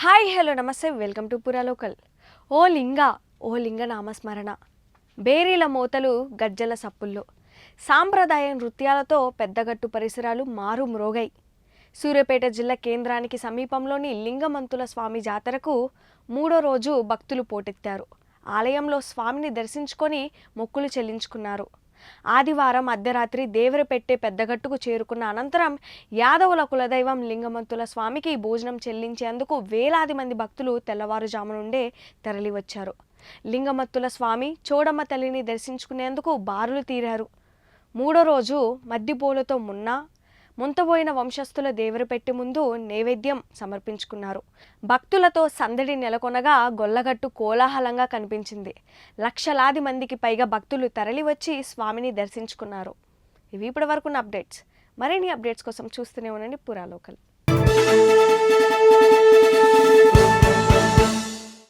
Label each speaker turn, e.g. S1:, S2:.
S1: Hi hello నమస్తే welcome to పురా local. ఓ లింగ నామస్మరణ, బేరీల మోతలు, గజ్జల సప్పుల్లో, సాంప్రదాయ నృత్యాలతో పెద్దగట్టు పరిసరాలు మారు మ్రోగాయి. సూర్యాపేట జిల్లా కేంద్రానికి సమీపంలోని లింగమంతుల స్వామి జాతరకు 3వ రోజు భక్తులు పోటెత్తారు. ఆలయంలో స్వామిని దర్శించుకొని మొక్కులు చెల్లించుకున్నారు. ఆదివారం అర్ధరాత్రి దేవరపెట్టే పెద్దగట్టుకు చేరుకున్న అనంతరం యాదవుల కులదైవం లింగమంతుల స్వామికి భోజనం చెల్లించేందుకు వేలాది మంది భక్తులు తెల్లవారుజాము నుండే తరలివచ్చారు. లింగమత్తుల స్వామి చోడమ్మ తల్లిని దర్శించుకునేందుకు బారులు తీరారు. 3వ రోజు మద్దిపోలతో ముంతబోయిన వంశస్థుల దేవరపెట్టి ముందు నైవేద్యం సమర్పించుకున్నారు. భక్తులతో సందడి నెలకొనగా గొల్లగట్టు కోలాహలంగా కనిపించింది. లక్షలాది మందికి పైగా భక్తులు తరలివచ్చి స్వామిని దర్శించుకున్నారు. ఇవి ఇప్పటి వరకున్న అప్డేట్స్. మరిన్ని అప్డేట్స్ కోసం చూస్తూనే ఉండండి పురా లోకల్.